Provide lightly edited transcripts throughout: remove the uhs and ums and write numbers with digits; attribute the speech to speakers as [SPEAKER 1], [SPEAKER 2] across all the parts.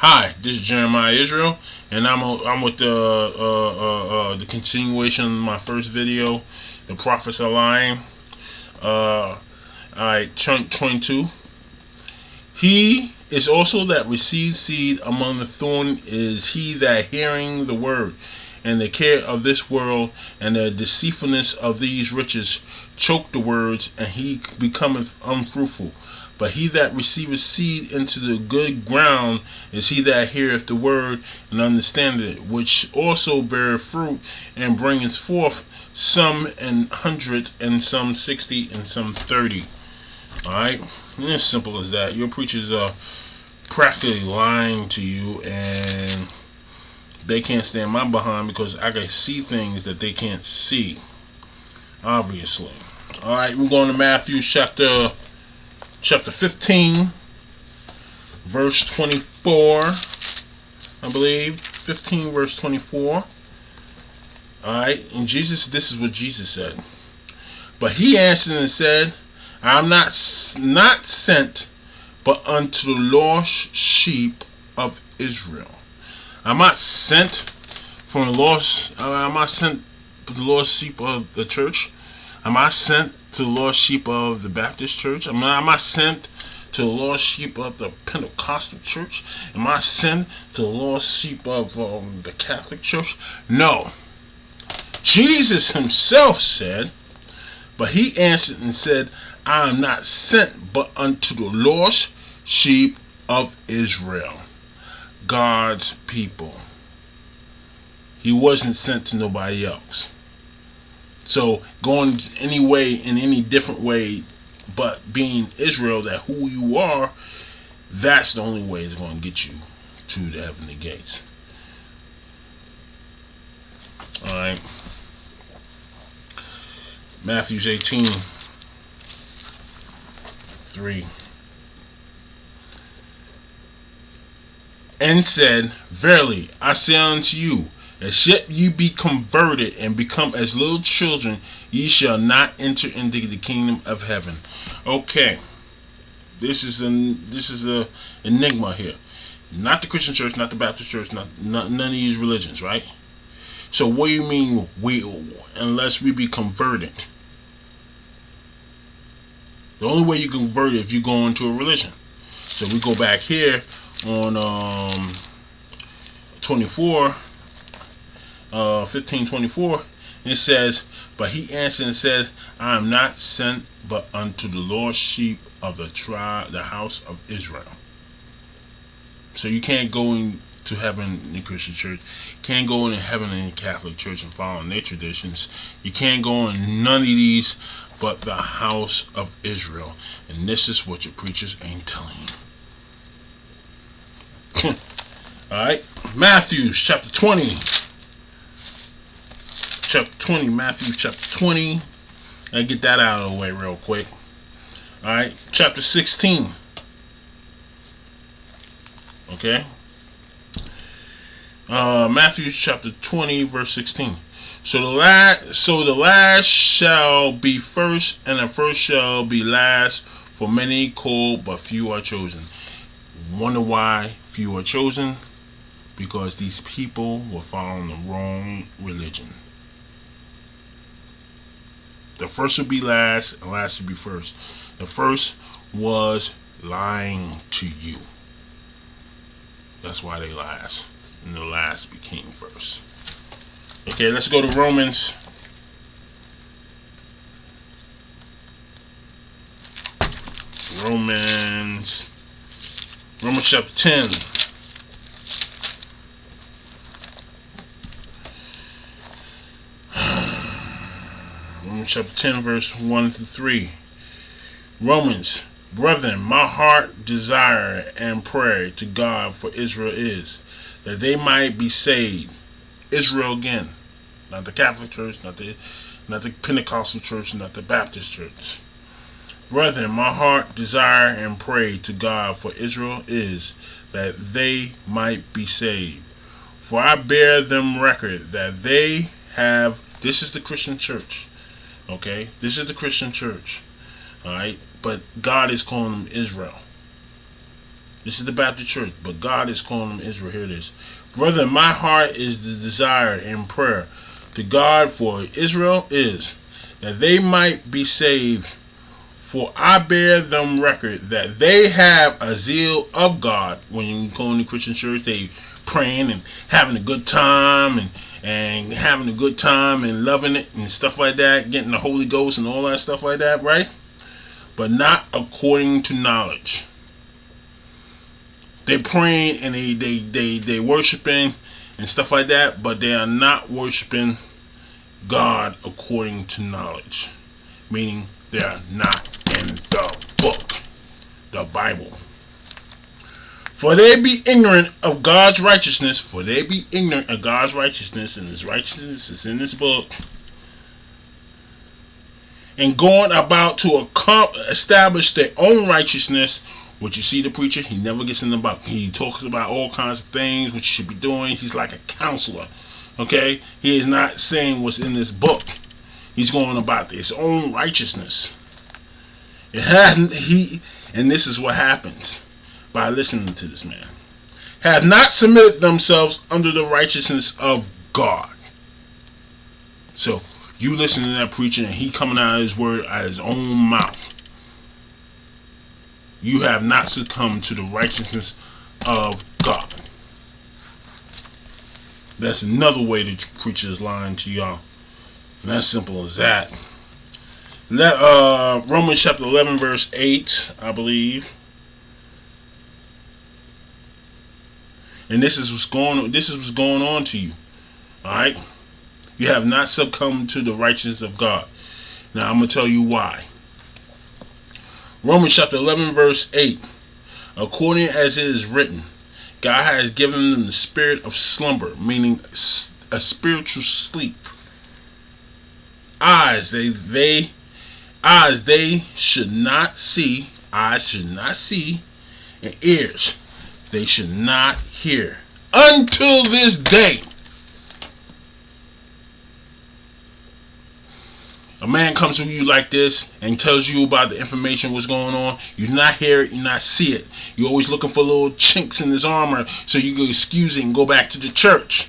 [SPEAKER 1] Hi, this is Jeremiah Israel, and I'm with the continuation of my first video. The prophets are lying. Alright, chunk 22. He is also that receives seed among the thorn is he that hearing the word, and the care of this world and the deceitfulness of these riches choke the words, and he becometh unfruitful. But he that receiveth seed into the good ground is he that heareth the word and understandeth it, which also beareth fruit and bringeth forth some an 100 and some 60 and some 30. Alright? It's simple as that. Your preachers are practically lying to you, and they can't stand my behind because I can see things that they can't see. Obviously. Alright, we're going to Matthew chapter 15, verse 24, I believe. 15, verse 24. Alright, and this is what Jesus said. But he answered and said, I am not sent but unto the lost sheep of Israel. I'm not sent from the lost. I'm not sent to the lost sheep of the church. Am I sent to the lost sheep of the Baptist church? Am I sent to the lost sheep of the Pentecostal church? Am I sent to the lost sheep of the Catholic church? No. Jesus himself said, but he answered and said, I am not sent but unto the lost sheep of Israel. God's people. He wasn't sent to nobody else. So going any way in any different way but being Israel, that who you are, that's the only way it's going to get you to the heavenly gates. Alright. Matthew 18, 3. And said, Verily, I say unto you, except ye be converted and become as little children, ye shall not enter into the kingdom of heaven. Okay, this is a enigma here. Not the Christian church, not the Baptist church, none of these religions, right? So what do you mean unless we be converted? The only way you convert if you go into a religion. So we go back here on 24, 15:24, it says, but he answered and said, I am not sent but unto the lost sheep of the house of Israel. So you can't go into heaven in the Christian church, can't go into heaven in the Catholic church and follow their traditions. You can't go in none of these but the house of Israel. And this is what your preachers ain't telling you. Alright, Matthew chapter 20. Matthew chapter 20. I'll get that out of the way real quick. Alright, chapter 16. Okay. Matthew chapter 20, verse 16. So the last shall be first, and the first shall be last. For many called, but few are chosen. Wonder why few are chosen? Because these people were following the wrong religion. The first will be last, and last will be first. The first was lying to you. That's why they last. And the last became first. Okay, let's go to Romans. Romans chapter 10. Romans chapter 10, verse 1 to 3. Romans, brethren, my heart desire and prayer to God for Israel is that they might be saved. Israel again, not the Catholic Church, not the Pentecostal Church, not the Baptist Church. Brethren, my heart desire and pray to God for Israel is that they might be saved. For I bear them record that they have. This is the Christian church. Okay, this is the Christian church. All right, but God is calling them Israel. This is the Baptist church, but God is calling them Israel. Here it is. Brother, my heart is the desire and prayer to God for Israel is that they might be saved. For I bear them record that they have a zeal of God. When you go in the Christian church, they praying and having a good time and having a good time and loving it and stuff like that, getting the Holy Ghost and all that stuff like that, right? But not according to knowledge. They praying and they worshiping and stuff like that, but they are not worshiping God according to knowledge, meaning they are not in the book, the Bible. For they be ignorant of God's righteousness, and His righteousness is in this book, and going about to establish their own righteousness. What you see the preacher, he never gets in the book. He talks about all kinds of things, what you should be doing. He's like a counselor, okay? He is not saying what's in this book. He's going about his own righteousness. And this is what happens by listening to this man. Have not submitted themselves under the righteousness of God. So, you listen to that preacher and he coming out of his word out of his own mouth. You have not succumbed to the righteousness of God. That's another way the preacher is lying to y'all. And that's simple as that. Romans chapter 11 verse 8, I believe. And this is what's going on. This is what's going on to you. Alright? You have not succumbed to the righteousness of God. Now I'm going to tell you why. Romans chapter 11 verse 8. According as it is written, God has given them the spirit of slumber, meaning a spiritual sleep. Eyes they should not see, and ears they should not hear until this day. A man comes to you like this and tells you about the information, what's going on. You not hear it, you not see it. You're always looking for little chinks in his armor so you can excuse it and go back to the church.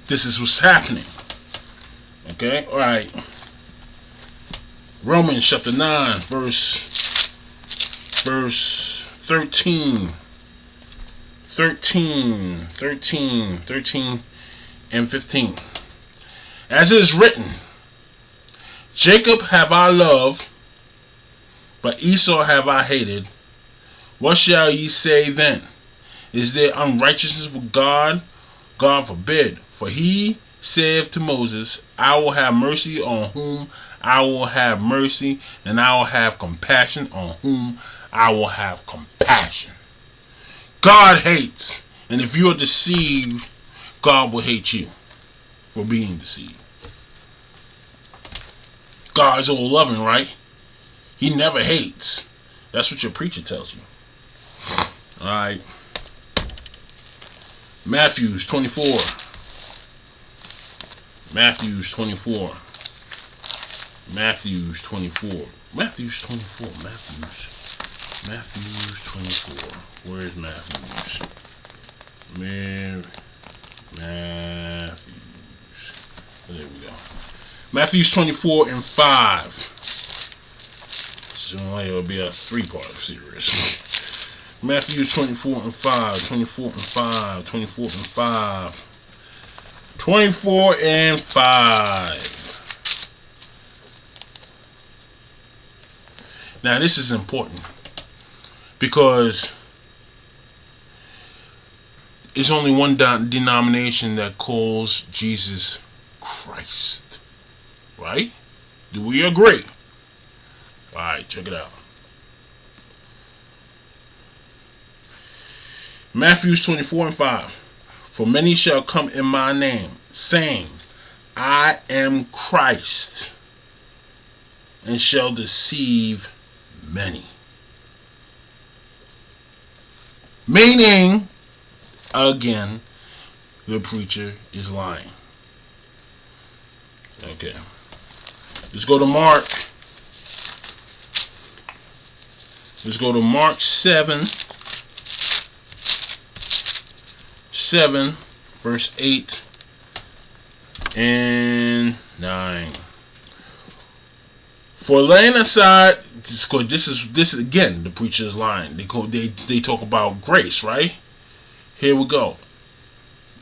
[SPEAKER 1] This is what's happening. Okay? Alright. Romans chapter 9, verse 13. 13 and 15. As it is written, Jacob have I loved, but Esau have I hated. What shall ye say then? Is there unrighteousness with God? God forbid. For he saith to Moses, I will have mercy on whom I will have mercy, and I will have compassion on whom I will have compassion. God hates, and if you are deceived, God will hate you for being deceived. God is all loving, right? He never hates. That's what your preacher tells you. Alright. Matthew 24. Matthew 24. Where is Matthews? Matthews. There we go. Matthew 24 and 5. So it'll be a 3-part series. Matthew 24 and 5. 24 and 5. 24 and 5. 24 and 5. Now this is important because it's only one denomination that calls Jesus Christ. Right? Do we agree? Alright, check it out. Matthew 24 and 5. For many shall come in my name, saying, I am Christ, and shall deceive many. Meaning, again, the preacher is lying. Okay. Let's go to Mark. Let's go to Mark 7. 7, verse 8 and 9. For laying aside, this is again the preacher's line. They talk about grace, right? Here we go.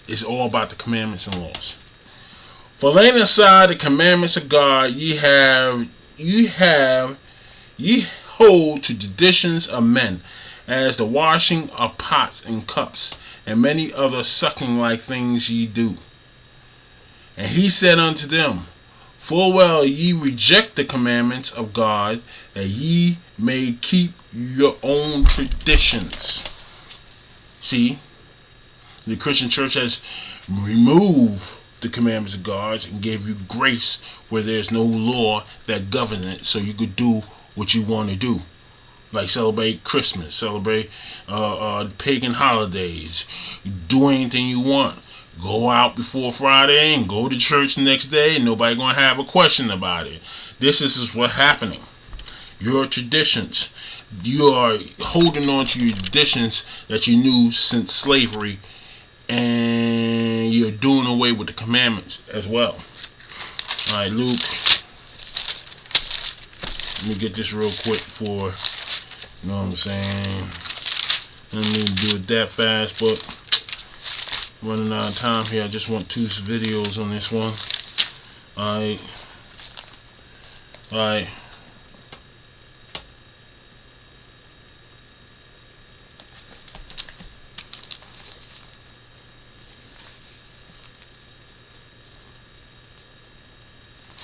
[SPEAKER 1] It's all about the commandments and laws. For laying aside the commandments of God, ye hold to traditions of men, as the washing of pots and cups, and many other sucking like things ye do. And he said unto them, full well ye reject the commandments of God, that ye may keep your own traditions. See, the Christian church has removed the commandments of God and gave you grace where there's no law that governs it, so you could do what you want to do. Like celebrate Christmas, celebrate pagan holidays, do anything you want. Go out before Friday and go to church the next day, and nobody gonna have a question about it. This is what's happening. Your traditions, you are holding on to your traditions that you knew since slavery, and you're doing away with the commandments as well. All right, Luke. Let me get this real quick for, you know what I'm saying. I don't need to do it that fast, but running out of time here. I just want 2 videos on this one. Alright. Alright.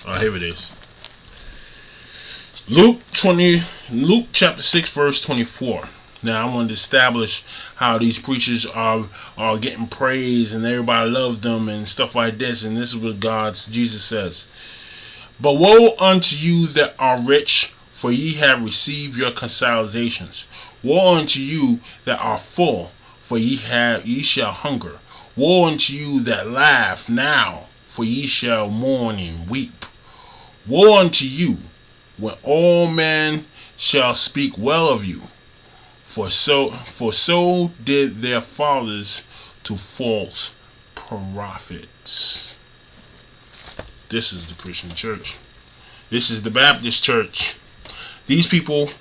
[SPEAKER 1] Alright, here it is. Luke chapter 6, verse 24. Now I want to establish how these preachers are getting praise and everybody loves them and stuff like this. And this is what Jesus says. But woe unto you that are rich, for ye have received your consolations. Woe unto you that are full, for ye shall hunger. Woe unto you that laugh now, for ye shall mourn and weep. Woe unto you when all men shall speak well of you. For so did their fathers to false prophets. This is the Christian church. This is the Baptist church. These people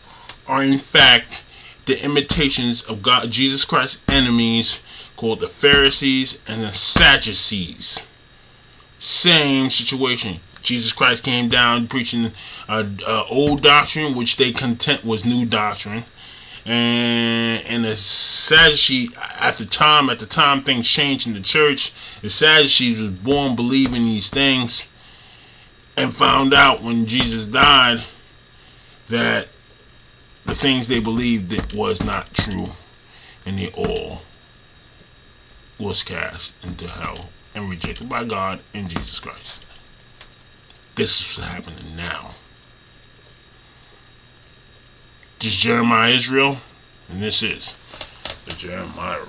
[SPEAKER 1] are in fact the imitations of God, Jesus Christ's enemies, called the Pharisees and the Sadducees. Same situation. Jesus Christ came down preaching old doctrine, which they content was new doctrine. And the Sadducees, at the time things changed in the church, the Sadducees was born believing these things, and found out when Jesus died that the things they believed that was not true, and they all was cast into hell and rejected by God and Jesus Christ. This is happening now. This is Jeremiah Israel, and this is the Jeremiah